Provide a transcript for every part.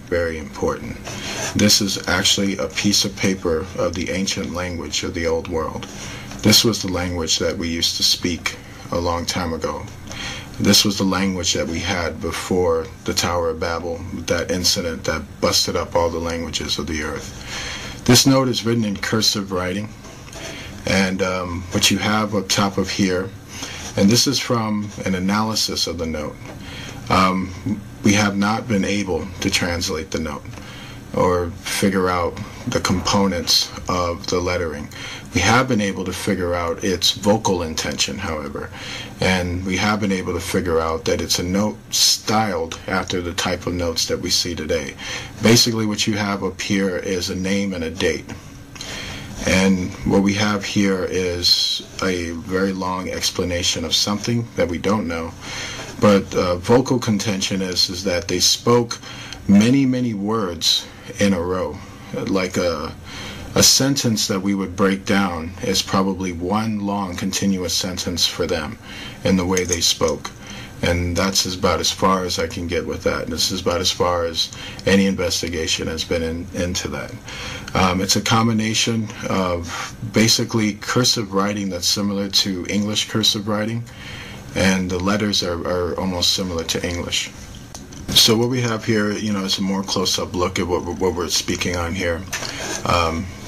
very important. This is actually a piece of paper of the ancient language of the old world. This was the language that we used to speak a long time ago. This was the language that we had before the Tower of Babel, that incident that busted up all the languages of the earth. This note is written in cursive writing, and what you have up top of here, and this is from an analysis of the note. We have not been able to translate the note or figure out the components of the lettering. We have been able to figure out its vocal intention, however, and we have been able to figure out that it's a note styled after the type of notes that we see today. Basically, what you have up here is a name and a date. And what we have here is a very long explanation of something that we don't know. But vocal contention is that they spoke many words in a row. Like a sentence that we would break down is probably one long continuous sentence for them in the way they spoke. And that's about as far as I can get with that. This is about as far as any investigation has been into that. It's a combination of basically cursive writing that's similar to English cursive writing, and the letters are almost similar to English. So what we have here, is a more close-up look at what we're speaking on here.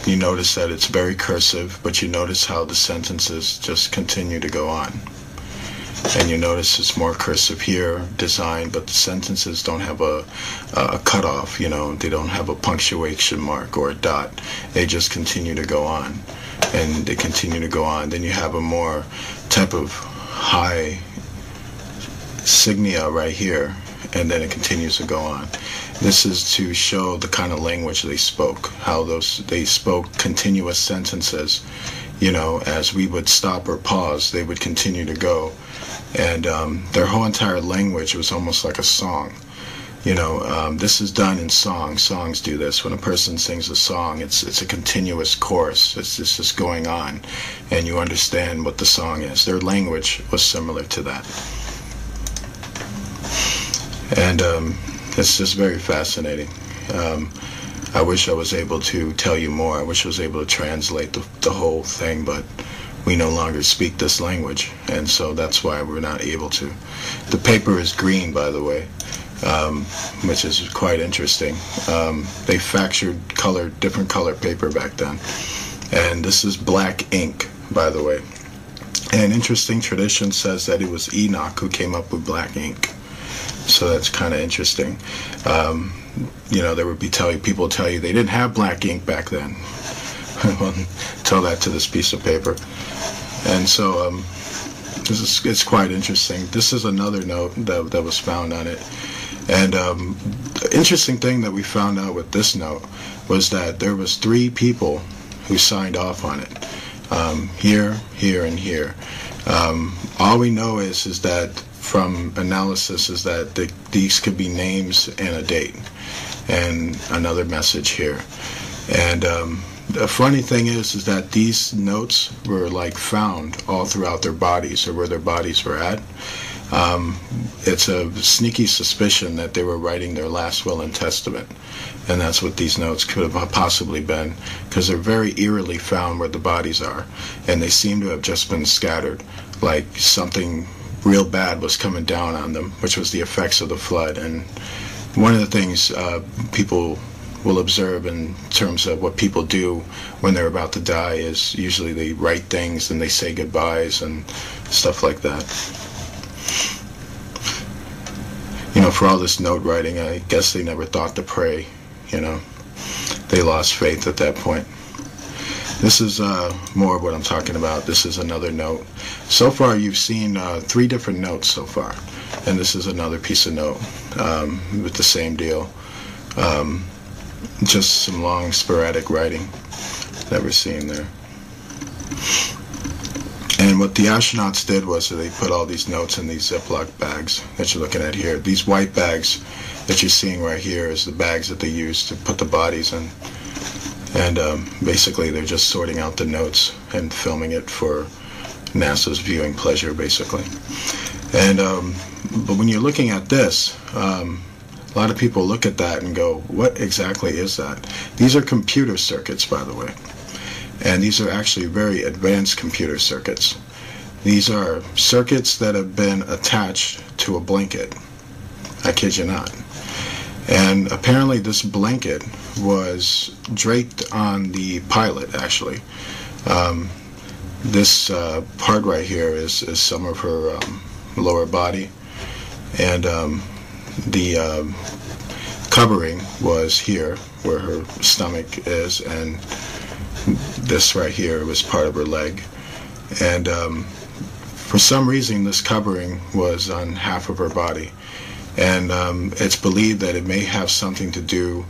You notice that it's very cursive, but you notice how the sentences just continue to go on. And you notice it's more cursive here, design, but the sentences don't have a cutoff, they don't have a punctuation mark or a dot. They just continue to go on, and they continue to go on. Then you have a more type of high signia right here, and then it continues to go on. This is to show the kind of language they spoke, how they spoke continuous sentences. As we would stop or pause, they would continue to go. And their whole entire language was almost like a song. This is done in song. Songs do this. When a person sings a song, it's a continuous chorus. It's just going on, and you understand what the song is. Their language was similar to that. And it's just very fascinating. I wish I was able to tell you more. I wish I was able to translate the whole thing, but we no longer speak this language, and so that's why we're not able to. The paper is green, by the way, which is quite interesting. They factored different color paper back then, and this is black ink, by the way. And an interesting tradition says that it was Enoch who came up with black ink, so that's kind of interesting. There would be people tell you they didn't have black ink back then. Well, tell that to this piece of paper. And so it's quite interesting. This is another note that was found on it. And the interesting thing that we found out with this note was that there was 3 people who signed off on it. Here, and here. All we know is that from analysis is that these could be names and a date and another message here. And the funny thing is that these notes were found all throughout their bodies, or where their bodies were at. It's a sneaky suspicion that they were writing their last will and testament, and that's what these notes could have possibly been, because they're very eerily found where the bodies are, and they seem to have just been scattered, like something real bad was coming down on them, which was the effects of the flood. And one of the things people will observe in terms of what people do when they're about to die is usually they write things and they say goodbyes and stuff like that. For all this note writing, I guess they never thought to pray. They lost faith at that point. This is more of what I'm talking about. This is another note. So far you've seen 3 different notes so far, and this is another piece of note with the same deal. Just some long sporadic writing that we're seeing there. And what the astronauts did was that they put all these notes in these Ziploc bags that you're looking at here. These white bags that you're seeing right here is the bags that they use to put the bodies in. And basically they're just sorting out the notes and filming it for NASA's viewing pleasure, basically. And but when you're looking at this, A lot of people look at that and go, what exactly is that? These are computer circuits, by the way. And these are actually very advanced computer circuits. These are circuits that have been attached to a blanket. I kid you not. And apparently this blanket was draped on the pilot, actually. This part right here is some of her lower body. And the covering was here, where her stomach is, and this right here was part of her leg. And for some reason, this covering was on half of her body. And it's believed that it may have something to do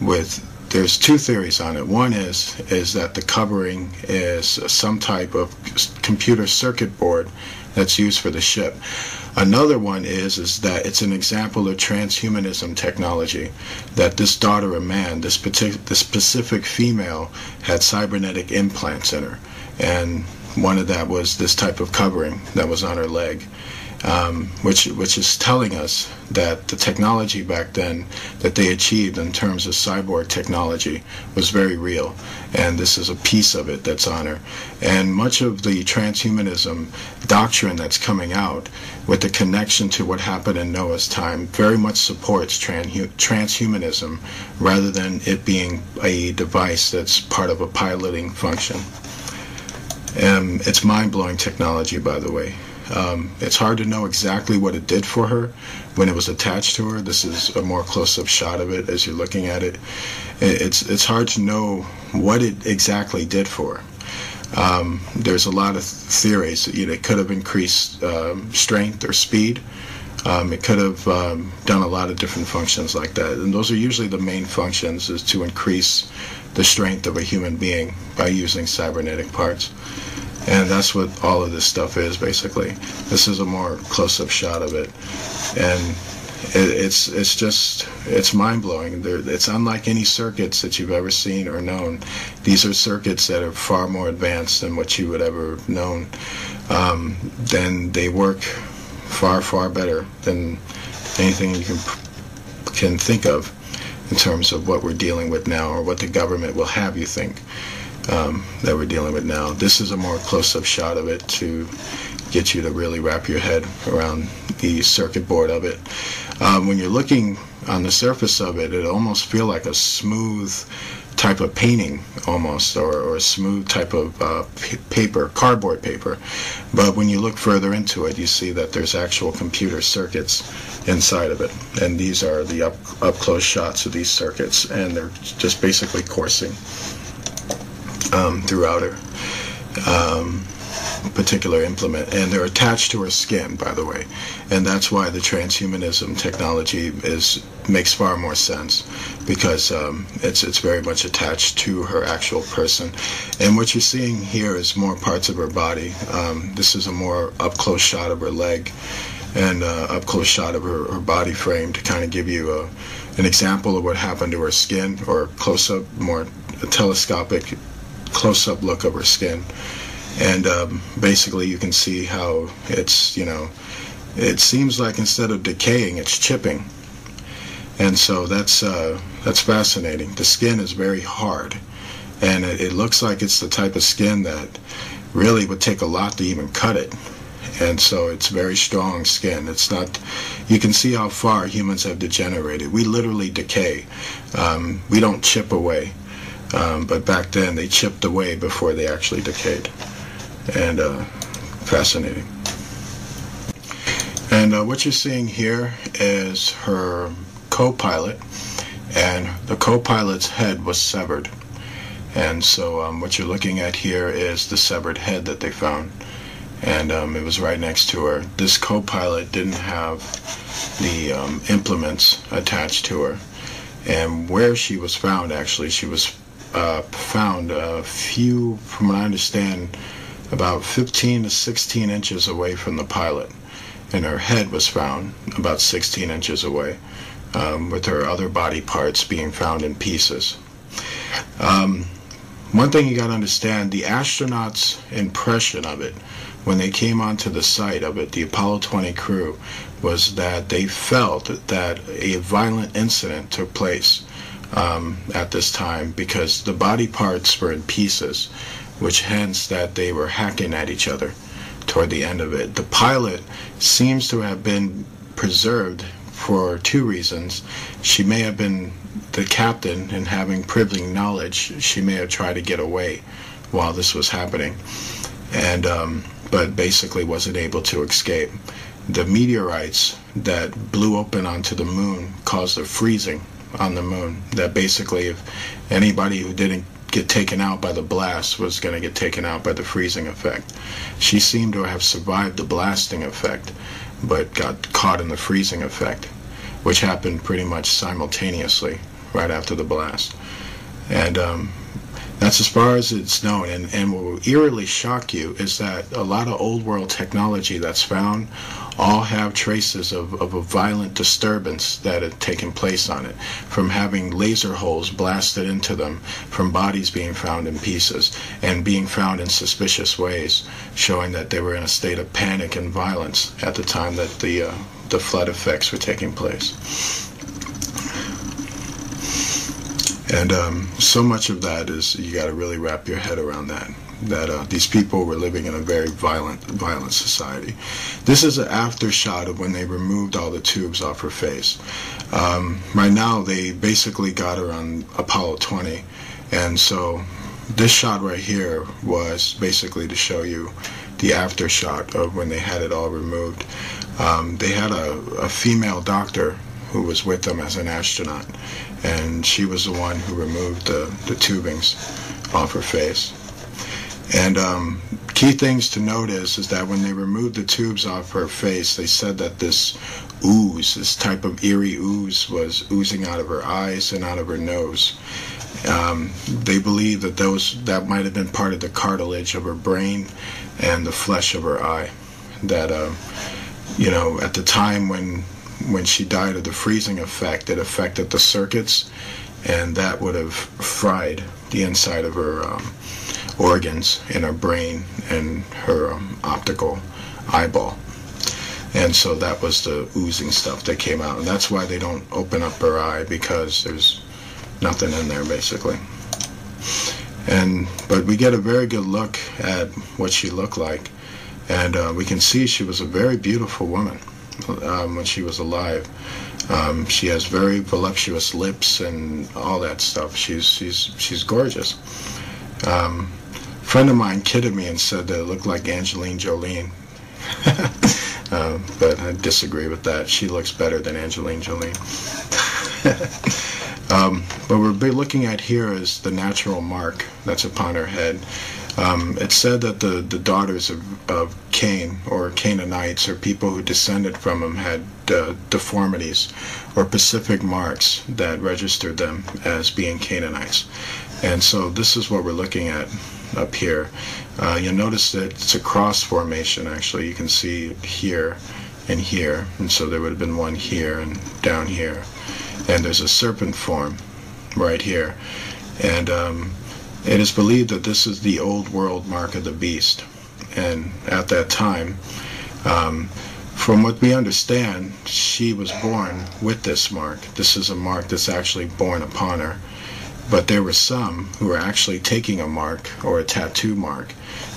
with, there's two theories on it. One is that the covering is some type of computer circuit board that's used for the ship. Another one is that it's an example of transhumanism technology, that this daughter of man, this specific female, had cybernetic implants in her. And one of that was this type of covering that was on her leg. Which is telling us that the technology back then that they achieved in terms of cyborg technology was very real, and this is a piece of it that's on her. And much of the transhumanism doctrine that's coming out with the connection to what happened in Noah's time very much supports transhumanism rather than it being a device that's part of a piloting function. It's mind-blowing technology, by the way. It's hard to know exactly what it did for her when it was attached to her. This is a more close-up shot of it as you're looking at it. It's hard to know what it exactly did for her. There's a lot of theories. It could have increased strength or speed. It could have done a lot of different functions like that. And those are usually the main functions, is to increase the strength of a human being by using cybernetic parts. And that's what all of this stuff is, basically. This is a more close-up shot of it. And it's mind-blowing. It's unlike any circuits that you've ever seen or known. These are circuits that are far more advanced than what you would ever have known. Then they work far, far better than anything you can think of in terms of what we're dealing with now, or what the government will have you think that we're dealing with now. This is a more close-up shot of it to get you to really wrap your head around the circuit board of it. When you're looking on the surface of it, it almost feels like a smooth type of painting, almost, or a smooth type of paper, cardboard paper. But when you look further into it, you see that there's actual computer circuits inside of it. And these are the up-close shots of these circuits, and they're just basically coursing throughout her particular implement, and they're attached to her skin, by the way, and that's why the transhumanism technology makes far more sense, because it's very much attached to her actual person. And what you're seeing here is more parts of her body. This is a more up-close shot of her leg, and up-close shot of her body frame, to kind of give you an example of what happened to her skin, or close-up, more telescopic close-up look of her skin. And basically you can see how it's, it seems like instead of decaying, it's chipping. And so that's fascinating. The skin is very hard, and it looks like it's the type of skin that really would take a lot to even cut it. And so it's very strong skin. It's not, you can see how far humans have degenerated. We literally decay. We don't chip away. But back then they chipped away before they actually decayed. And fascinating. And what you're seeing here is her co-pilot, and the co-pilot's head was severed. And so what you're looking at here is the severed head that they found, and it was right next to her. This co-pilot didn't have the implements attached to her, and where she was found, actually, she was found a few, from what I understand, about 15 to 16 inches away from the pilot, and her head was found about 16 inches away, with her other body parts being found in pieces. One thing you got to understand, the astronauts' impression of it when they came onto the site of it, the Apollo 20 crew, was that they felt that a violent incident took place at this time, because the body parts were in pieces, which hence that they were hacking at each other toward the end of it. The pilot seems to have been preserved for two reasons. She may have been the captain, and having privileged knowledge, she may have tried to get away while this was happening, and but basically wasn't able to escape. The meteorites that blew open onto the moon caused a freezing on the moon, that basically if anybody who didn't get taken out by the blast was going to get taken out by the freezing effect. She seemed to have survived the blasting effect, but got caught in the freezing effect, which happened pretty much simultaneously right after the blast. And that's as far as it's known. And what will eerily shock you is that a lot of old world technology that's found all have traces of a violent disturbance that had taken place on it, from having laser holes blasted into them, from bodies being found in pieces and being found in suspicious ways, showing that they were in a state of panic and violence at the time that the flood effects were taking place. And so much of that is, you got to really wrap your head around that these people were living in a very violent society. This is an after shot of when they removed all the tubes off her face. Right now, they basically got her on Apollo 20, and so this shot right here was basically to show you the after shot of when they had it all removed. They had a female doctor who was with them as an astronaut, and she was the one who removed the tubings off her face. And key things to note is that when they removed the tubes off her face, they said that this ooze, this type of eerie ooze, was oozing out of her eyes and out of her nose. They believe that that might have been part of the cartilage of her brain and the flesh of her eye. That at the time when she died of the freezing effect, it affected the circuits, and that would have fried the inside of her organs in her brain and her optical eyeball. And so that was the oozing stuff that came out. And that's why they don't open up her eye, because there's nothing in there, basically. But we get a very good look at what she looked like. And we can see she was a very beautiful woman when she was alive. She has very voluptuous lips and all that stuff. She's gorgeous. A friend of mine kidded me and said that it looked like Angelina Jolie. But I disagree with that. She looks better than Angelina Jolie. What we're looking at here is the natural mark that's upon her head. It's said that the daughters of Cain, or Canaanites, or people who descended from him, had deformities or specific marks that registered them as being Canaanites. And so this is what we're looking at up here. You'll notice that it's a cross formation, actually. You can see here and here, and so there would have been one here and down here. And there's a serpent form right here. And it is believed that this is the old world mark of the beast. And at that time, from what we understand, she was born with this mark. This is a mark that's actually born upon her. But there were some who were actually taking a mark, or a tattoo mark,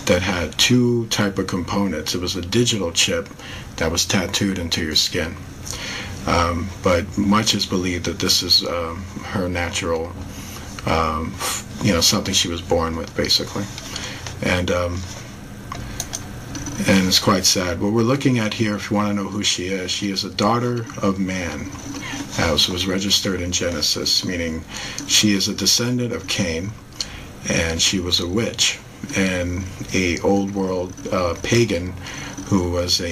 that had two type of components. It was a digital chip that was tattooed into your skin. But much is believed that this is her natural, something she was born with, basically. And it's quite sad. What we're looking at here, if you want to know who she is a daughter of man, as was registered in Genesis, meaning she is a descendant of Cain, and she was a witch, and a old world pagan who was a